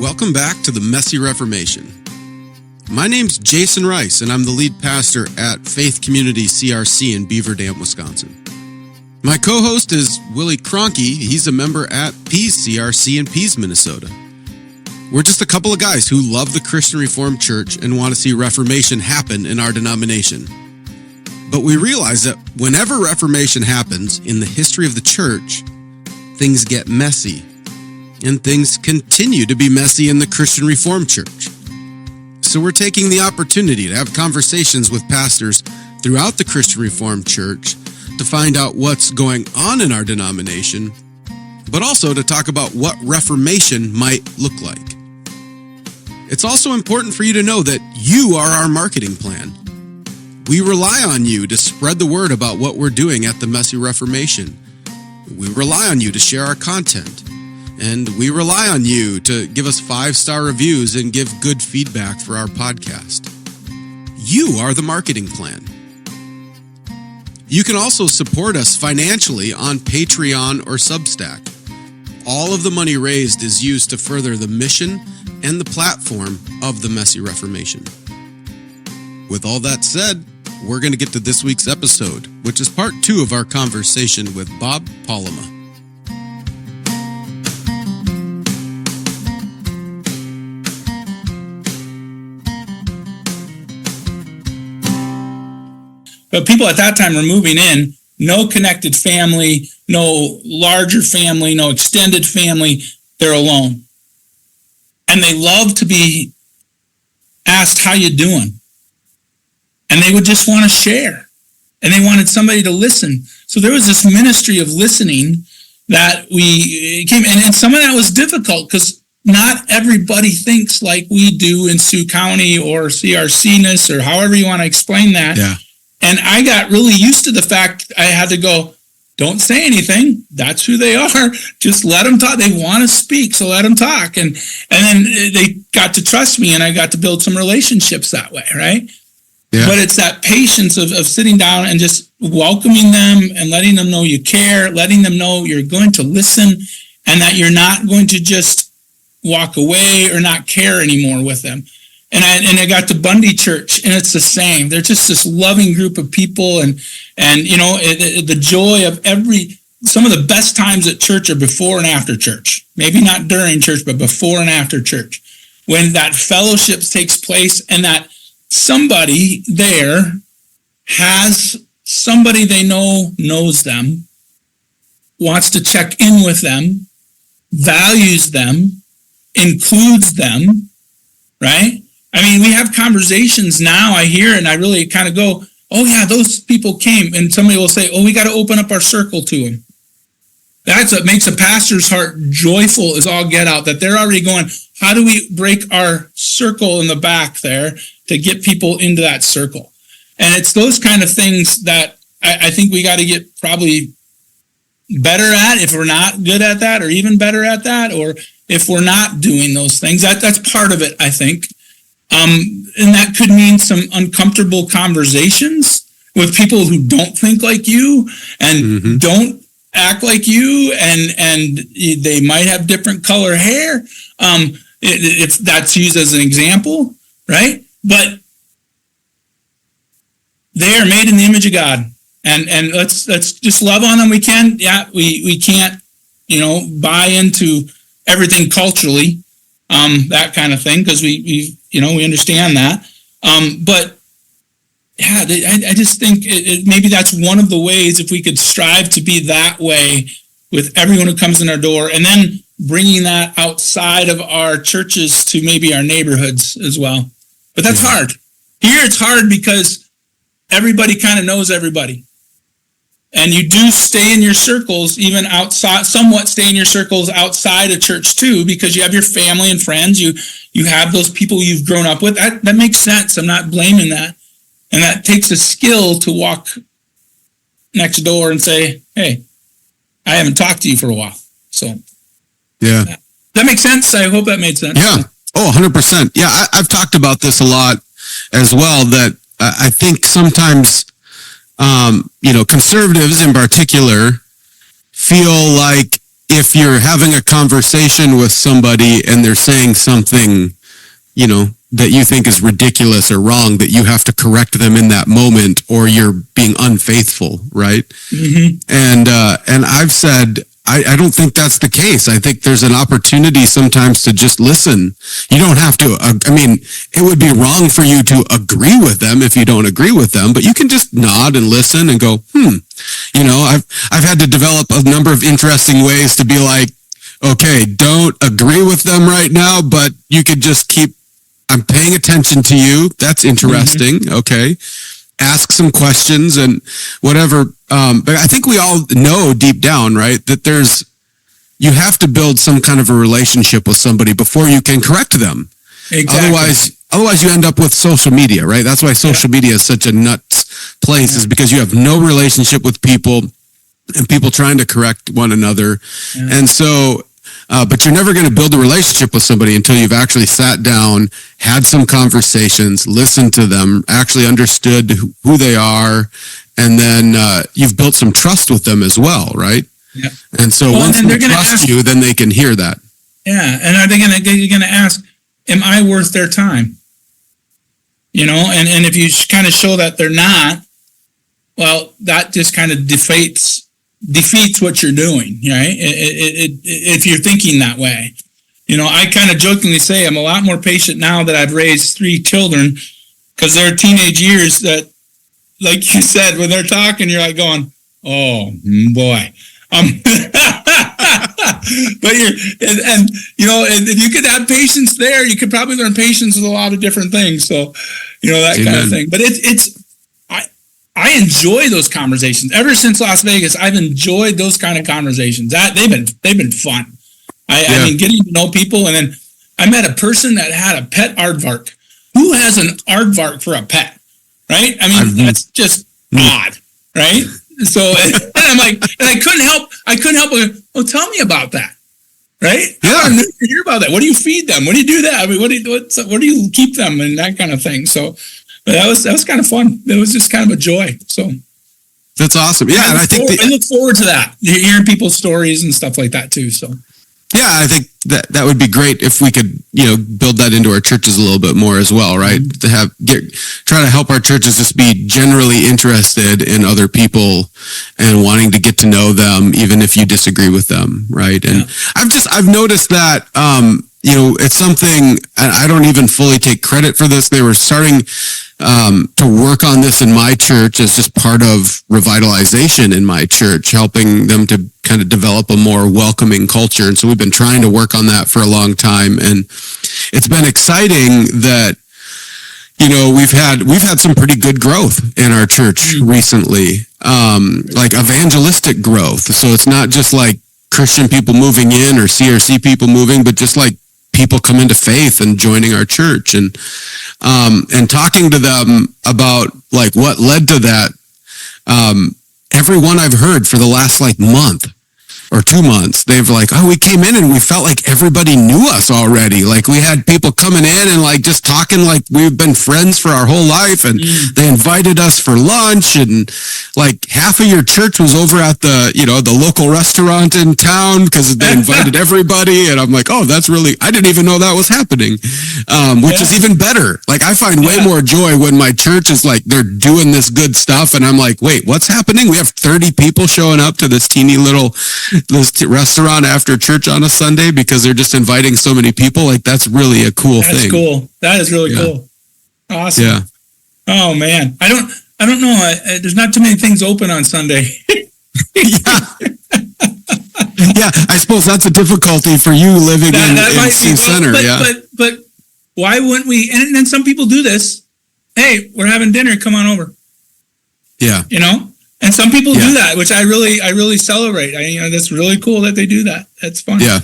Welcome back to the Messy Reformation. My name's Jason Rice, and I'm the lead pastor at Faith Community CRC in Beaver Dam, Wisconsin. My co-host is Willie Cronky. He's a member at Pease CRC in Pease, Minnesota. We're just a couple of guys who love the Christian Reformed Church and want to see Reformation happen in our denomination. But we realize that whenever Reformation happens in the history of the church, things get messy. And things continue to be messy in the Christian Reformed Church. So we're taking the opportunity to have conversations with pastors throughout the Christian Reformed Church to find out what's going on in our denomination, but also to talk about what Reformation might look like. It's also important for you to know that you are our marketing plan. We rely on you to spread the word about what we're doing at the Messy Reformation. We rely on you to share our content. And we rely on you to give us 5-star reviews and give good feedback for our podcast. You are the marketing plan. You can also support us financially on Patreon or Substack. All of the money raised is used to further the mission and the platform of the Messy Reformation. With all that said, we're going to get to this week's episode, which is part 2 of our conversation with Bob Pollema. But people at that time were moving in, no connected family, no larger family, no extended family. They're alone. And they love to be asked, how you doing? And they would just want to share. And they wanted somebody to listen. So there was this ministry of listening that we came, and some of that was difficult because not everybody thinks like we do in Sioux County or CRC-ness or however you want to explain that. Yeah. And I got really used to the fact I had to go, don't say anything. That's who they are. Just let them talk. They want to speak, so let them talk. And then they got to trust me, and I got to build some relationships that way, right? Yeah. But it's that patience of sitting down and just welcoming them and letting them know you care, letting them know you're going to listen and that you're not going to just walk away or not care anymore with them. And I got to Bundy Church, and it's the same. They're just this loving group of people, and you know, the joy of some of the best times at church are before and after church. Maybe not during church, but before and after church, when that fellowship takes place, and that somebody there has somebody they know knows them, wants to check in with them, values them, includes them, right? I mean, we have conversations now, I hear, and I really kind of go, oh yeah, those people came, and somebody will say, oh, we got to open up our circle to them. That's what makes a pastor's heart joyful as all get out, that they're already going, how do we break our circle in the back there to get people into that circle? And it's those kind of things that I think we got to get probably better at if we're not good at that, or even better at that, or if we're not doing those things. That's part of it, I think. And that could mean some uncomfortable conversations with people who don't think like you and don't act like you, and they might have different color hair. If that's used as an example, right? But they are made in the image of God, and let's just love on them. We can, yeah, we can't, buy into everything culturally, that kind of thing, because we understand that. But yeah, I just think maybe that's one of the ways, if we could strive to be that way with everyone who comes in our door, and then bringing that outside of our churches to maybe our neighborhoods as well. But that's hard. Here it's hard because everybody kind of knows everybody. And you do stay in your circles, even outside, somewhat stay in your circles outside of church too, because you have your family and friends. You have those people you've grown up with. That makes sense. I'm not blaming that. And that takes a skill to walk next door and say, hey, I haven't talked to you for a while. So yeah, that makes sense. I hope that made sense. Yeah. Oh, 100%. Yeah. I've talked about this a lot as well, that I think sometimes, conservatives in particular feel like if you're having a conversation with somebody and they're saying something, that you think is ridiculous or wrong, that you have to correct them in that moment, or you're being unfaithful, right? Mm-hmm. And I've said, I don't think that's the case. I think there's an opportunity sometimes to just listen. You don't have to, it would be wrong for you to agree with them if you don't agree with them, but you can just nod and listen and go, I've had to develop a number of interesting ways to be like, okay, don't agree with them right now, but you could just I'm paying attention to you. That's interesting. Mm-hmm. Okay. Ask some questions and whatever. But I think we all know deep down, right, that you have to build some kind of a relationship with somebody before you can correct them. Exactly. Otherwise you end up with social media, right? That's why social media is such a nuts place, is because you have no relationship with people and people trying to correct one another. Yeah. And so, but you're never going to build a relationship with somebody until you've actually sat down, had some conversations, listened to them, actually understood who they are, and then you've built some trust with them as well, right? Yeah. And so once they trust you, then they can hear that. Yeah, and are they going to ask, am I worth their time? And if you kind of show that they're not, well, that just kind of defeats what you're doing, right? If you're thinking that way. I kind of jokingly say I'm a lot more patient now that I've raised 3 children, because they're teenage years that, like you said, when they're talking, you're like going, oh boy. But if you could have patience there, you could probably learn patience with a lot of different things. So, that Amen. Kind of thing. But I enjoy those conversations. Ever since Las Vegas, I've enjoyed those kind of conversations. They've been fun. I mean, getting to know people. And then I met a person that had a pet aardvark. Who has an aardvark for a pet, right? I mean, that's just odd, right? So, and I'm like, and I couldn't help. Oh, tell me about that, right? Yeah, I want to hear about that. What do you feed them? What do you do that? I mean, where do you keep them, and that kind of thing. So, but that was kind of fun. It was just kind of a joy. So that's awesome. Yeah, and I look forward to that, hearing people's stories and stuff like that too. So. Yeah, I think that would be great if we could, build that into our churches a little bit more as well, right? Mm-hmm. To try to help our churches just be generally interested in other people and wanting to get to know them, even if you disagree with them, right? And I've noticed that, it's something, and I don't even fully take credit for this. They were starting to work on this in my church as just part of revitalization in my church, helping them to kind of develop a more welcoming culture. And so we've been trying to work on that for a long time. And it's been exciting that, we've had some pretty good growth in our church recently, like evangelistic growth. So it's not just like Christian people moving in or CRC people moving, but just like people come into faith and joining our church, and talking to them about like what led to that. Everyone I've heard for the last month or 2 months, they've we came in and we felt like everybody knew us already. Like we had people coming in and just talking like we've been friends for our whole life, and they invited us for lunch, and half of your church was over at the local restaurant in town because they invited everybody. And I'm like, oh, that's really, I didn't even know that was happening, which is even better. I find way more joy when my church is they're doing this good stuff, and I'm like, wait, what's happening? We have 30 people showing up to this teeny little restaurant after church on a Sunday because they're just inviting so many people. That's really a cool thing. That's cool. That is really cool. Awesome. Yeah. Oh man, I don't know. There's not too many things open on Sunday. Yeah, I suppose that's a difficulty for you living in Sioux Center. But why wouldn't we? And then some people do this. Hey, we're having dinner. Come on over. Yeah. And some people do that, which I really celebrate. That's really cool that they do that. That's fun. Yeah.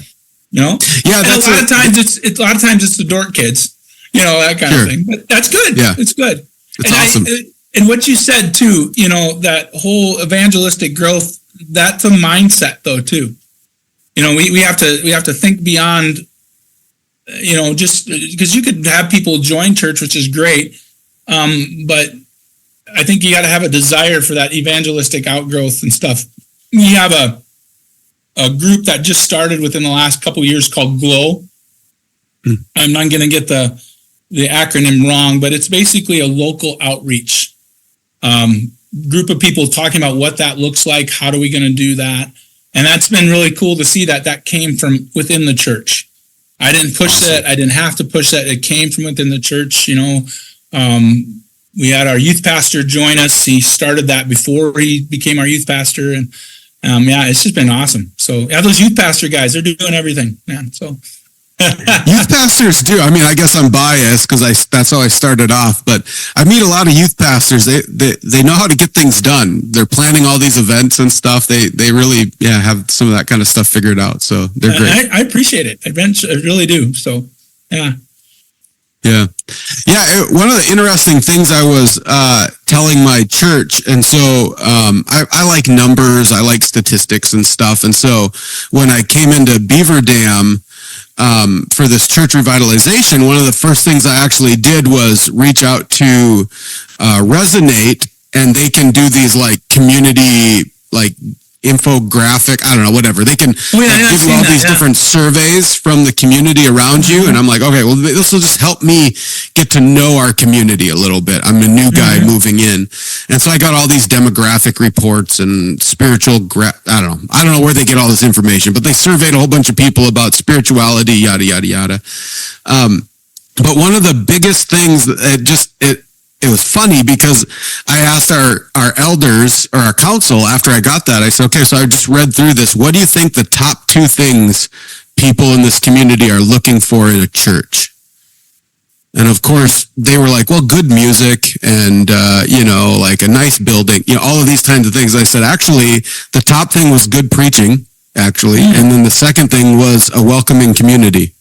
Yeah. And a lot of times it's the dork kids, that kind of thing. But that's good. Yeah. It's good. It's awesome. And what you said too, that whole evangelistic growth, that's a mindset though too. We have to think beyond, just because you could have people join church, which is great. But I think you got to have a desire for that evangelistic outgrowth and stuff. You have group that just started within the last couple of years called Glow. I'm not going to get the acronym wrong, but it's basically a local outreach group of people talking about what that looks like. How are we going to do that? And that's been really cool to see that came from within the church. I didn't push that. I didn't have to push that. It came from within the church. We had our youth pastor join us. He started that before he became our youth pastor. And it's just been awesome. So yeah, those youth pastor guys, they're doing everything, man. So youth pastors do. I mean, I guess I'm biased because that's how I started off. But I meet a lot of youth pastors. They know how to get things done. They're planning all these events and stuff. They really have some of that kind of stuff figured out. So they're great. I appreciate it. I really do. So yeah. Yeah. One of the interesting things I was telling my church, and so I like numbers, I like statistics and stuff. And so when I came into Beaver Dam for this church revitalization, one of the first things I actually did was reach out to Resonate, and they can do these like community like infographic, I don't know, whatever. They can give you all these different surveys from the community around you. And I'm like, okay, well, this will just help me get to know our community a little bit. I'm a new guy moving in. And so I got all these demographic reports and spiritual, I don't know where they get all this information, but they surveyed a whole bunch of people about spirituality, yada, yada, yada. But one of the biggest things, it was funny because I asked our elders or our council after I got that, I said, okay, so I just read through this. What do you think the top 2 things people in this community are looking for in a church? And of course they were like, well, good music and, like a nice building, all of these kinds of things. I said, actually, the top thing was good preaching, actually. And then the second thing was a welcoming community.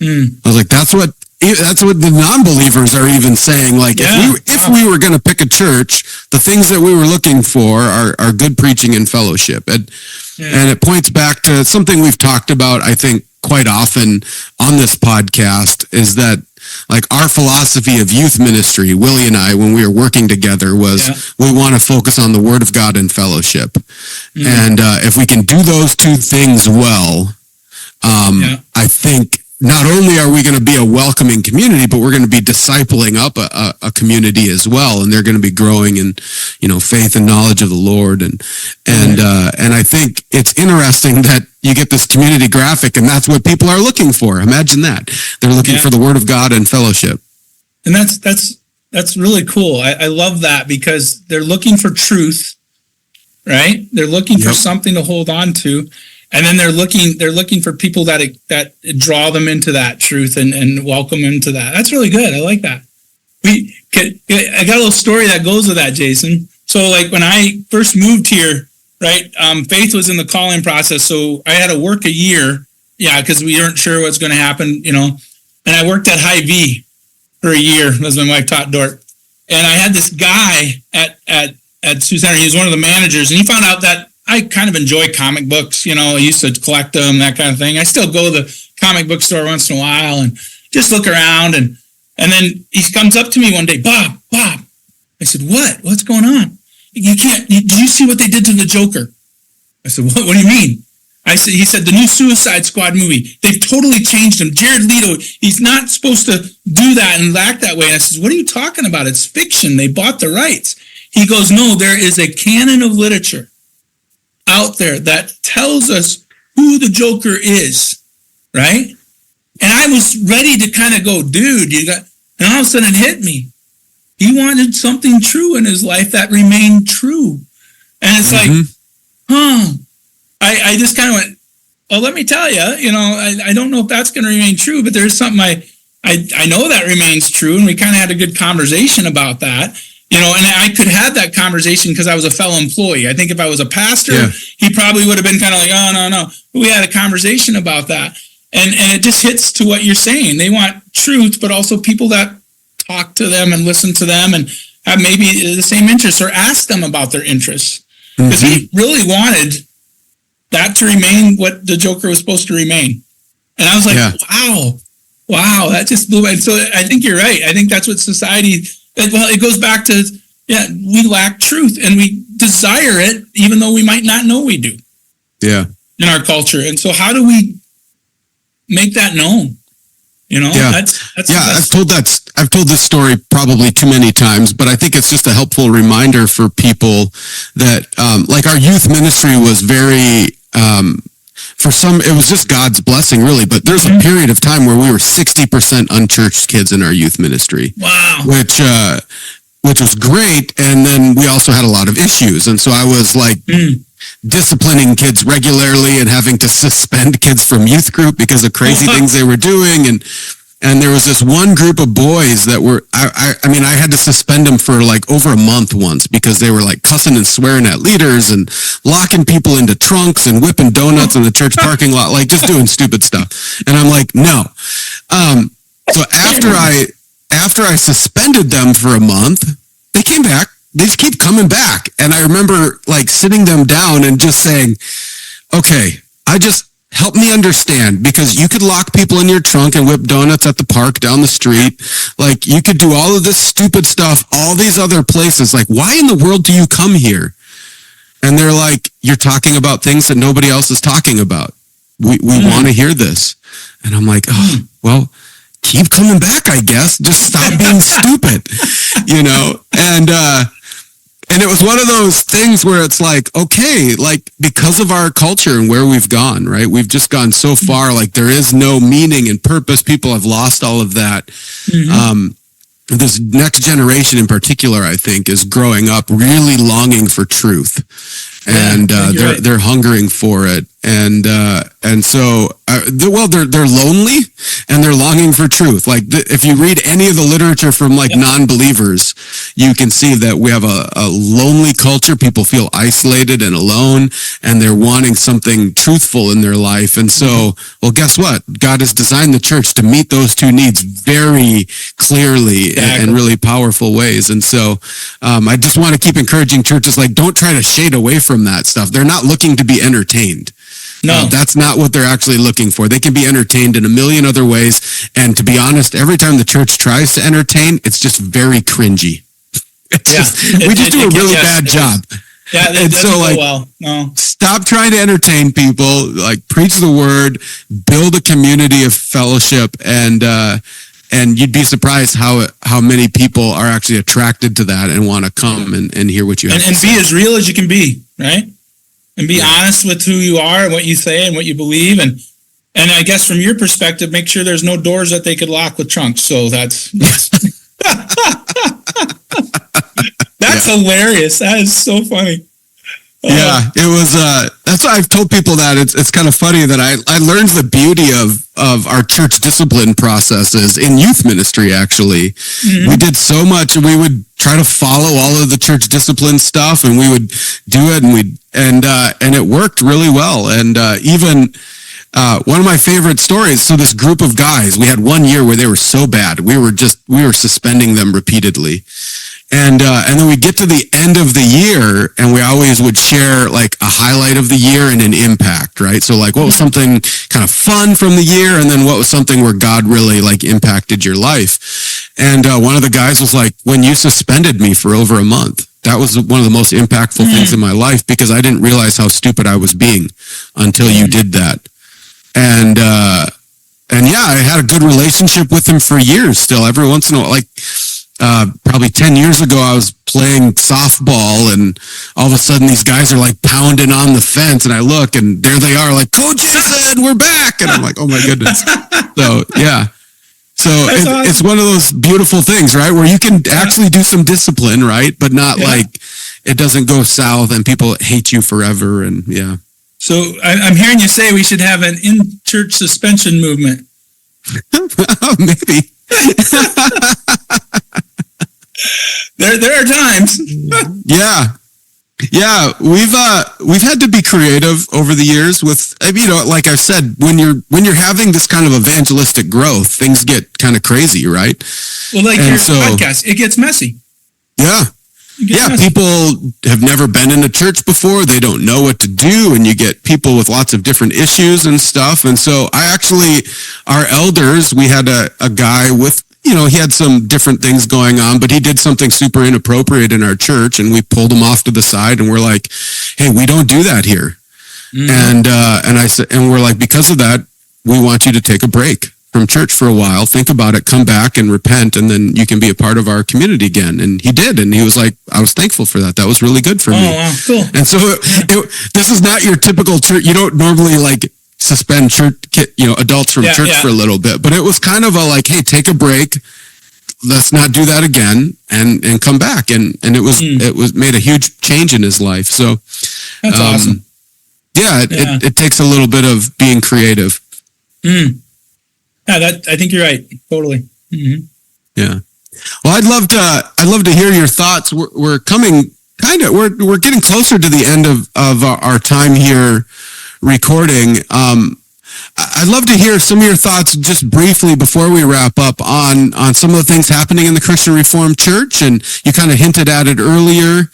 I was like, that's what the non-believers are even saying. Like, if we were going to pick a church, the things that we were looking for are good preaching and fellowship. And it points back to something we've talked about, I think, quite often on this podcast, is that like our philosophy of youth ministry, Willie and I, when we were working together, was we want to focus on the Word of God and fellowship. And if we can do those 2 things well, I think not only are we going to be a welcoming community, but we're going to be discipling up a community as well, and they're going to be growing in, faith and knowledge of the Lord. And I think it's interesting that you get this community graphic, and that's what people are looking for. Imagine that. They're looking for the Word of God and fellowship. And that's really cool. I love that because they're looking for truth, right? They're looking for something to hold on to. And then they're looking for people that draw them into that truth and welcome them to that. That's really good. I like that. I got a little story that goes with that, Jason. So like when I first moved here, right, faith was in the calling process. So I had to work a year, because we weren't sure what's going to happen, and I worked at Hy-Vee for a year as my wife taught Dort. And I had this guy at Sioux Center. He was one of the managers, and he found out that I kind of enjoy comic books. I used to collect them, that kind of thing. I still go to the comic book store once in a while and just look around. And then he comes up to me one day, Bob. I said, what's going on? Did you see what they did to the Joker? I said, what do you mean? He said, the new Suicide Squad movie, they've totally changed him. Jared Leto, he's not supposed to do that and act that way. And I said, what are you talking about? It's fiction. They bought the rights. He goes, no, there is a canon of literature out there that tells us who the Joker is, right? And I was ready to kind of go, dude, and all of a sudden it hit me. He wanted something true in his life that remained true. And it's like, I just kind of went, well, let me tell you, I don't know if that's going to remain true, but there's something I know that remains true. And we kind of had a good conversation about that. And I could have that conversation because I was a fellow employee. I think if I was a pastor, he probably would have been kind of like, oh, no. But we had a conversation about that. And it just hits to what you're saying. They want truth, but also people that talk to them and listen to them and have maybe the same interests or ask them about their interests. Because he really wanted that to remain what the Joker was supposed to remain. And I was like, wow, that just blew my. So I think you're right. I think that's what society... Well, it goes back to, we lack truth and we desire it, even though we might not know we do. Yeah. in our culture. And so how do we make that known? That's I've told this story probably too many times, but I think it's just a helpful reminder for people that, like, our youth ministry was very, for some, it was just God's blessing, really. But there's a period of time where we were 60% unchurched kids in our youth ministry. Wow. Which was great. And then we also had a lot of issues. And so I was like disciplining kids regularly and having to suspend kids from youth group because of crazy things they were doing. And there was this one group of boys that were, I had to suspend them for like over a month once because they were like cussing and swearing at leaders and locking people into trunks and whipping donuts in the church parking lot, like just doing stupid stuff. And I'm like, no. So after I suspended them for a month, they came back. They just keep coming back. And I remember like sitting them down and just saying, okay, help me understand, because you could lock people in your trunk and whip donuts at the park down the street. Like, you could do all of this stupid stuff, all these other places. Like, why in the world do you come here? And they're like, you're talking about things that nobody else is talking about. We want to hear this. And I'm like, oh, well, keep coming back, I guess. Just stop being stupid, And it was one of those things where it's like, okay, like, because of our culture and where we've gone, right? We've just gone so far, like there is no meaning and purpose. People have lost all of that. This next generation in particular, I think, is growing up really longing for truth. And they're hungering for it. And so, they're lonely and they're longing for truth. Like, if you read any of the literature from like non-believers, you can see that we have a lonely culture. People feel isolated and alone, and they're wanting something truthful in their life. And so, well, guess what? God has designed the church to meet those two needs very clearly in really powerful ways. And so, I just want to keep encouraging churches, like, don't try to shade away from that stuff. They're not looking to be entertained. No, that's not what they're actually looking for. They can be entertained in a million other ways. And to be honest, every time the church tries to entertain, it's just very cringy. We just do a really bad job. Yeah, it doesn't go well. No. Stop trying to entertain people. Like, preach the word, build a community of fellowship, and you'd be surprised how many people are actually attracted to that and want to come and hear what you have to say. And be as real as you can be, right? And be honest with who you are and what you say and what you believe. And I guess from your perspective, make sure there's no doors that they could lock with trunks. So that's hilarious. That is so funny. Yeah, it was, that's why I've told people that it's kind of funny that I learned the beauty of our church discipline processes in youth ministry, actually. We did so much, we would try to follow all of the church discipline stuff, and we would do it, and it worked really well. And even one of my favorite stories, so this group of guys, we had 1 year where they were so bad, we were suspending them repeatedly. And then we get to the end of the year, and we always would share like a highlight of the year and an impact, right? So like, what was something kind of fun from the year, and then what was something where God really like impacted your life? And one of the guys was like, when you suspended me for over a month, that was one of the most impactful things in my life, because I didn't realize how stupid I was being until you did that. And yeah, I had a good relationship with him for years still. Every once in a while, like, probably 10 years ago, I was playing softball, and all of a sudden these guys are like pounding on the fence, and I look, and there they are, like, Coach Jason, we're back. And I'm like, oh my goodness. So yeah. So it's one of those beautiful things, right? Where you can actually do some discipline, right? But not like it doesn't go south and people hate you forever. And yeah. So I'm hearing you say we should have an in-church suspension movement. Maybe. There are times. Yeah, we've had to be creative over the years with, like I've said, when you're having this kind of evangelistic growth, things get kind of crazy, right? Well, like your podcast, it gets messy. Yeah. People have never been in a church before. They don't know what to do, and you get people with lots of different issues and stuff. And so our elders, we had a guy with, he had some different things going on, but he did something super inappropriate in our church, and we pulled him off to the side, and we're like, hey, we don't do that here. And I said, and we're like, because of that, we want you to take a break from church for a while, think about it, come back and repent, and then you can be a part of our community again. And he did, and he was like, I was thankful for that. That was really good for me. Oh, wow, cool. And so this is not your typical church. You don't normally like suspend church, adults from church for a little bit, but it was kind of a like, hey, take a break. Let's not do that again, and come back. And it was made a huge change in his life. So that's awesome. Yeah, it takes a little bit of being creative. Yeah, I think you're right. Totally. Mm-hmm. Yeah. Well, I'd love to hear your thoughts. We're coming we're getting closer to the end of our time here recording. I'd love to hear some of your thoughts just briefly before we wrap up on some of the things happening in the Christian Reformed Church. And you kind of hinted at it earlier.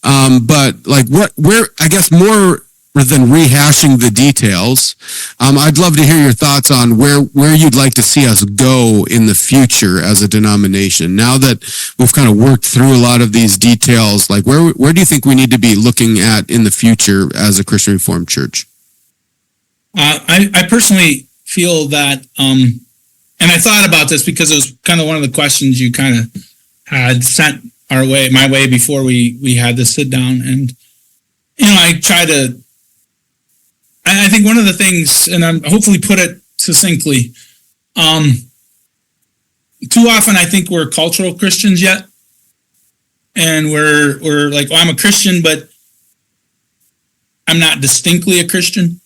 But like where, I guess more than rehashing the details, I'd love to hear your thoughts on where you'd like to see us go in the future as a denomination. Now that we've kind of worked through a lot of these details, like where do you think we need to be looking at in the future as a Christian Reformed Church? I personally feel that, and I thought about this because it was kind of one of the questions you kind of had sent my way before we had this sit down. And, I think one of the things, and I'm hopefully put it succinctly, too often I think we're cultural Christians yet. And we're like, I'm a Christian, but I'm not distinctly a Christian.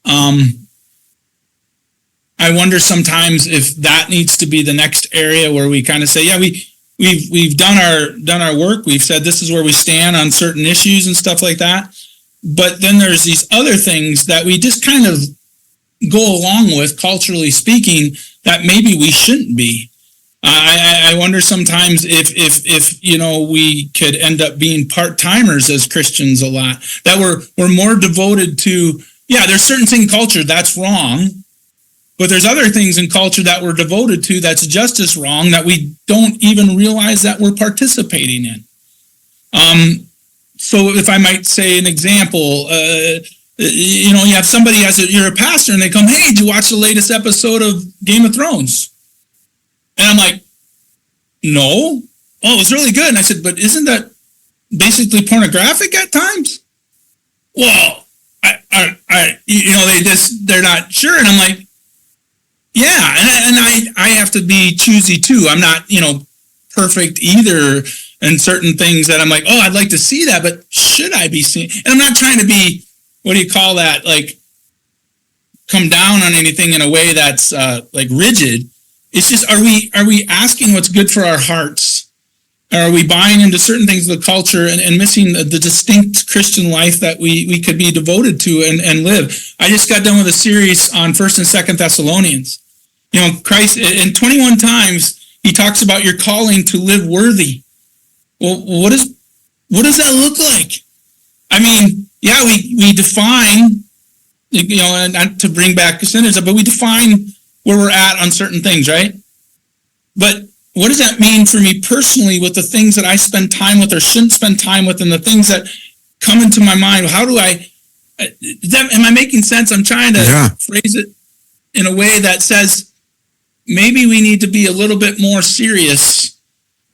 I wonder sometimes if that needs to be the next area where we kind of say, yeah, we've done our work. We've said this is where we stand on certain issues and stuff like that. But then there's these other things that we just kind of go along with, culturally speaking, that maybe we shouldn't be. I wonder sometimes if we could end up being part-timers as Christians a lot, that we're more devoted to, there's certain things in culture that's wrong, but there's other things in culture that we're devoted to that's just as wrong that we don't even realize that we're participating in. So if I might say an example, you have somebody you're a pastor and they come, hey, did you watch the latest episode of Game of Thrones? And I'm like, no. Oh, it was really good. And I said, but isn't that basically pornographic at times? Well, they're not sure. And I'm like, yeah. And I have to be choosy too. I'm not, perfect either. And certain things that I'm like, oh, I'd like to see that, but should I be seeing? And I'm not trying to be, what do you call that? Like, come down on anything in a way that's like rigid. It's just, are we asking what's good for our hearts? Are we buying into certain things of the culture and missing the distinct Christian life that we could be devoted to and live? I just got done with a series on 1st and 2nd Thessalonians. Christ, in 21 times, he talks about your calling to live worthy. Well, what does that look like? I mean, yeah, we define, and not to bring back sinners, but we define where we're at on certain things, right? But what does that mean for me personally with the things that I spend time with or shouldn't spend time with, and the things that come into my mind? How do am I making sense? I'm trying to phrase it in a way that says maybe we need to be a little bit more serious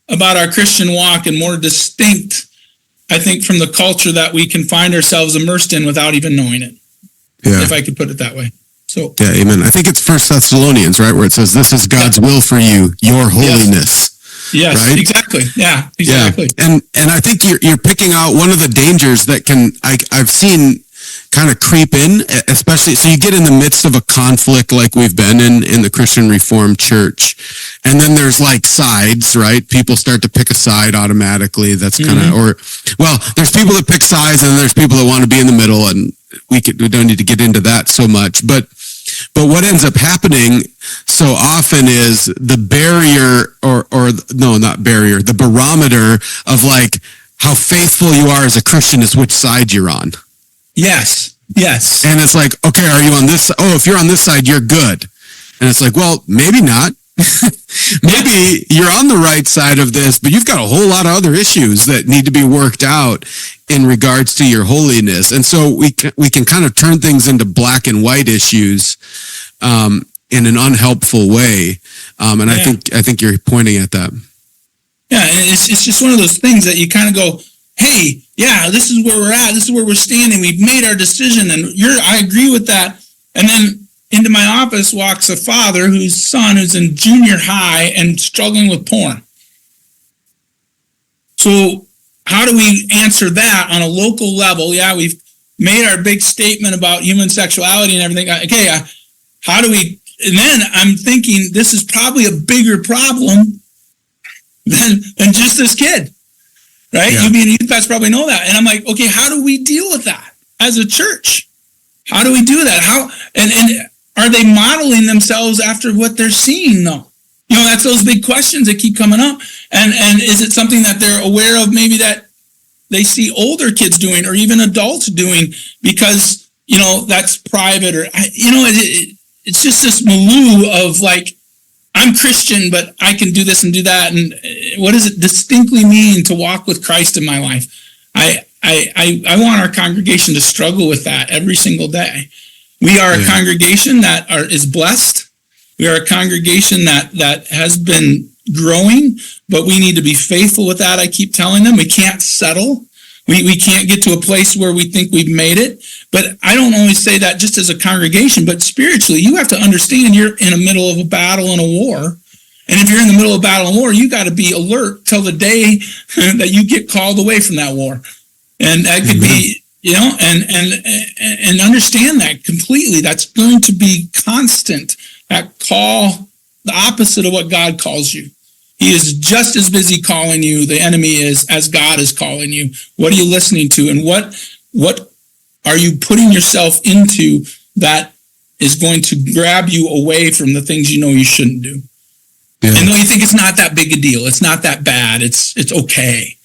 about our Christian walk and more distinct, I think, from the culture that we can find ourselves immersed in without even knowing it. Yeah. If I could put it that way. So yeah, amen. I think it's 1 Thessalonians, right, where it says, "This is God's will for you, your holiness." Yes, right? Exactly. Yeah, exactly. Yeah. And I think you're picking out one of the dangers that I've seen kind of creep in, especially, so you get in the midst of a conflict like we've been in the Christian Reformed Church, and then there's like sides, right? People start to pick a side automatically. That's kind of, there's people that pick sides, and then there's people that want to be in the middle, and we don't need to get into that so much. But what ends up happening so often is the barrier, the barometer of like how faithful you are as a Christian is which side you're on. Yes. And it's like, okay, are you on this? Oh, if you're on this side, you're good. And it's like, well, maybe not. maybe you're on the right side of this, but you've got a whole lot of other issues that need to be worked out in regards to your holiness. And so we can kind of turn things into black and white issues in an unhelpful way. And I think you're pointing at that. Yeah, and it's just one of those things that you kind of go, hey, yeah, this is where we're at. This is where we're standing. We've made our decision, and I agree with that. And then into my office walks a father whose son is in junior high and struggling with porn. So how do we answer that on a local level? Yeah, we've made our big statement about human sexuality and everything. Okay, how do we? And then I'm thinking this is probably a bigger problem than just this kid, right? Yeah. You being a youth pastor probably know that. And I'm like, okay, how do we deal with that as a church? How do we do that? How and are they modeling themselves after what they're seeing though? You know, that's those big questions that keep coming up. And is it something that they're aware of, maybe that they see older kids doing or even adults doing because, you know, that's private or, you know, it's just this milieu of like, I'm Christian, but I can do this and do that. And what does it distinctly mean to walk with Christ in my life? I want our congregation to struggle with that every single day. We are a congregation that is blessed. We are a congregation that has been growing, but we need to be faithful with that. I keep telling them we can't settle. We can't get to a place where we think we've made it. But I don't always say that just as a congregation, but spiritually, you have to understand you're in the middle of a battle and a war. And if you're in the middle of a battle and war, you got to be alert till the day that you get called away from that war. And that could be, you know, and understand that completely. That's going to be constant. That call, the opposite of what God calls you. He is just as busy calling you, the enemy is, as God is calling you. What are you listening to? And what are you putting yourself into that is going to grab you away from the things you know you shouldn't do? Yeah. And though you think it's not that big a deal, it's not that bad, it's okay.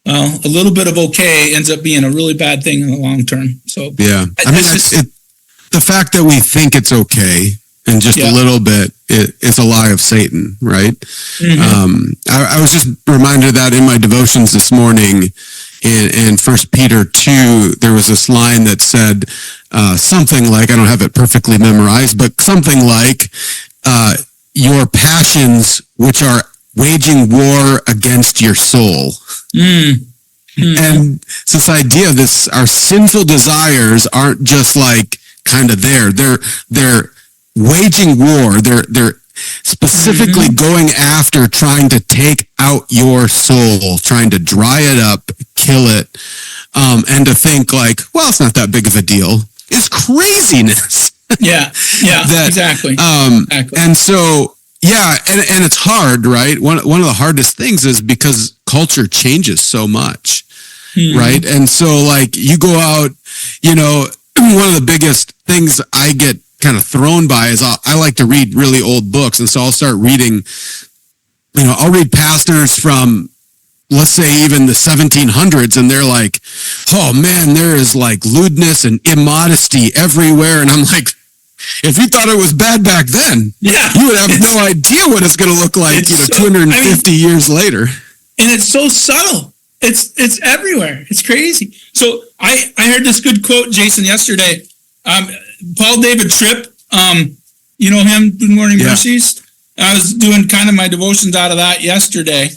Well, a little bit of okay ends up being a really bad thing in the long term. So yeah, I mean, the fact that we think it's okay and just a little bit is a lie of Satan, right? Mm-hmm. I was just reminded of that in my devotions this morning in 1 Peter 2, there was this line that said something like, I don't have it perfectly memorized, but something like, your passions which are waging war against your soul. Mm-hmm. And it's this idea of our sinful desires aren't just like kind of there. They're waging war. They're specifically going after trying to take out your soul, trying to dry it up, kill it, and to think like, well, it's not that big of a deal. It's craziness. Yeah, exactly. Exactly. And so, and it's hard, right? One of the hardest things is because culture changes so much, right? And so, like, you go out, you know, one of the biggest things I get kind of thrown by is I like to read really old books. And so I'll start reading, you know, I'll read pastors from, let's say, even the 1700s, and they're like, oh man, there is like lewdness and immodesty everywhere. And I'm like, if you thought it was bad back then, you would have no idea what it's going to look like, 250 years later. And it's so subtle. It's everywhere. It's crazy. So I heard this good quote, Jason, yesterday. Paul David Tripp, you know him, Good Morning Mercies. I was doing kind of my devotions out of that yesterday,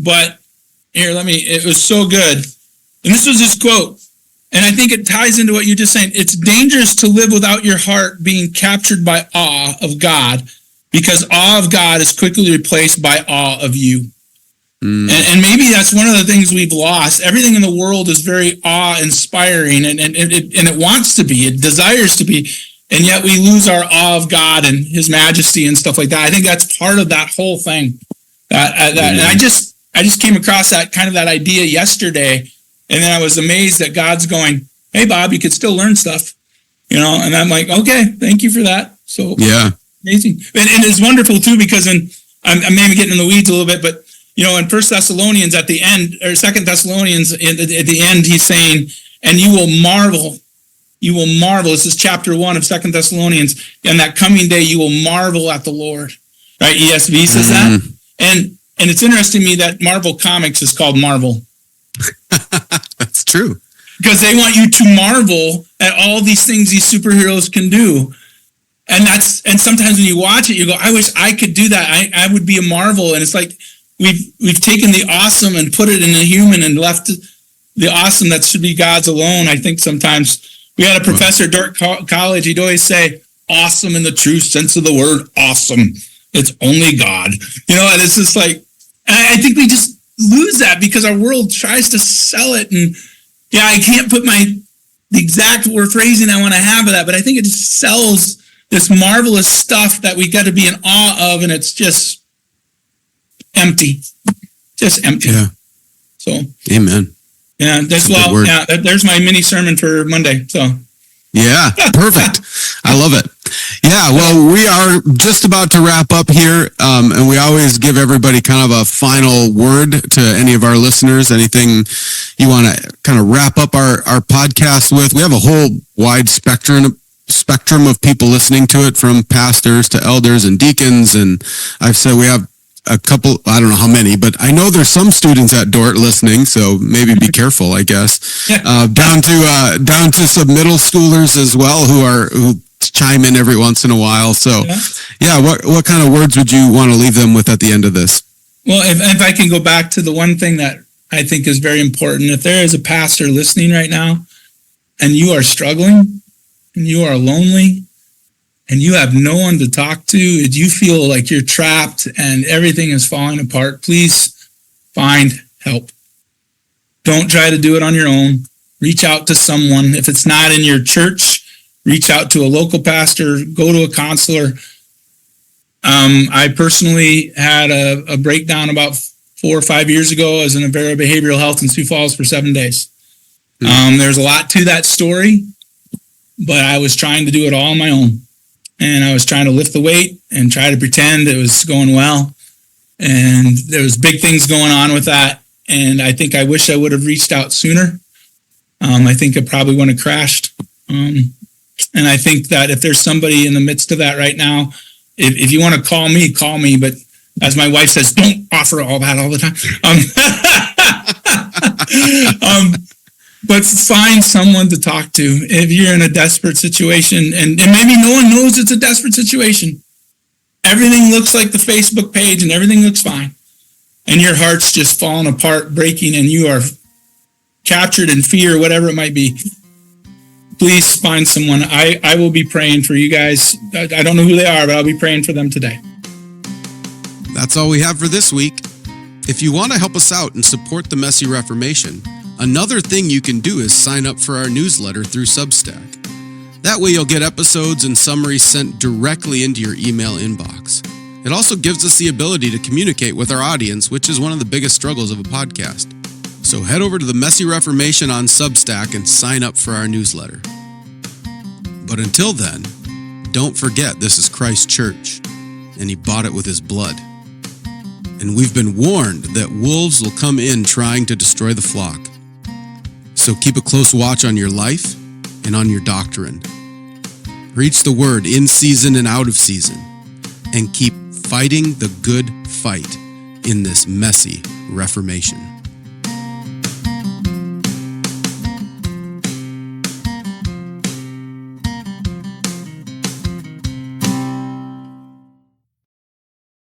but here, it was so good. And this was his quote, and I think it ties into what you just saying. It's dangerous to live without your heart being captured by awe of God, because awe of God is quickly replaced by awe of you. And maybe that's one of the things we've lost. Everything in the world is very awe-inspiring, and it wants to be, it desires to be, and yet we lose our awe of God and His majesty and stuff like that. I think that's part of that whole thing. And I just came across that idea yesterday, and then I was amazed that God's going, "Hey, Bob, you could still learn stuff," you know. And I'm like, "Okay, thank you for that." So amazing, and it's wonderful too, because I'm maybe getting in the weeds a little bit, but. You know, in 1 Thessalonians at the end, or 2 Thessalonians at the end, he's saying, and you will marvel. You will marvel. This is chapter 1 of 2 Thessalonians. And that coming day, you will marvel at the Lord. right? ESV says that. And it's interesting to me that Marvel Comics is called Marvel. That's true. Because they want you to marvel at all these things these superheroes can do. And sometimes when you watch it, you go, I wish I could do that. I would be a Marvel. And it's like we've taken the awesome and put it in a human and left the awesome that should be God's alone. I think sometimes we had a professor at Dordt College. He'd always say, awesome in the true sense of the word, awesome. It's only God. And it's just like, I think we just lose that because our world tries to sell it. And yeah, I can't put the exact word phrasing I want to have of that, but I think it just sells this marvelous stuff that we got to be in awe of, and it's just empty. Just empty. Yeah. So. Amen. Yeah, there's my mini sermon for Monday. So. Yeah, perfect. I love it. Yeah, well, we are just about to wrap up here, and we always give everybody kind of a final word to any of our listeners, anything you want to kind of wrap up our podcast with. We have a whole wide spectrum of people listening to it, from pastors to elders and deacons, and I've said we have a couple, I don't know how many, but I know there's some students at Dordt listening, so maybe be careful, I guess. Down to some middle schoolers as well who chime in every once in a while. So yeah, what kind of words would you want to leave them with at the end of this? Well, if I can go back to the one thing that I think is very important, if there is a pastor listening right now and you are struggling and you are lonely and you have no one to talk to, and you feel like you're trapped and everything is falling apart, please find help. Don't try to do it on your own. Reach out to someone. If it's not in your church, reach out to a local pastor, go to a counselor. I personally had a breakdown about 4 or 5 years ago. I was in a behavioral health in Sioux Falls for 7 days. There's a lot to that story, but I was trying to do it all on my own. And I was trying to lift the weight and try to pretend it was going well. And there was big things going on with that. And I think I wish I would have reached out sooner. I think it probably wouldn't have crashed. And I think that if there's somebody in the midst of that right now, if you want to call me. But as my wife says, don't offer all that all the time. But find someone to talk to if you're in a desperate situation, and maybe no one knows it's a desperate situation. Everything looks like the Facebook page and everything looks fine. And your heart's just falling apart, breaking, and you are captured in fear, whatever it might be. Please find someone. I will be praying for you guys. I don't know who they are, but I'll be praying for them today. That's all we have for this week. If you want to help us out and support the Messy Reformation, another thing you can do is sign up for our newsletter through Substack. That way you'll get episodes and summaries sent directly into your email inbox. It also gives us the ability to communicate with our audience, which is one of the biggest struggles of a podcast. So head over to the Messy Reformation on Substack and sign up for our newsletter. But until then, don't forget this is Christ's church, and he bought it with his blood. And we've been warned that wolves will come in trying to destroy the flock. So keep a close watch on your life and on your doctrine. Preach the word in season and out of season, and keep fighting the good fight in this messy Reformation.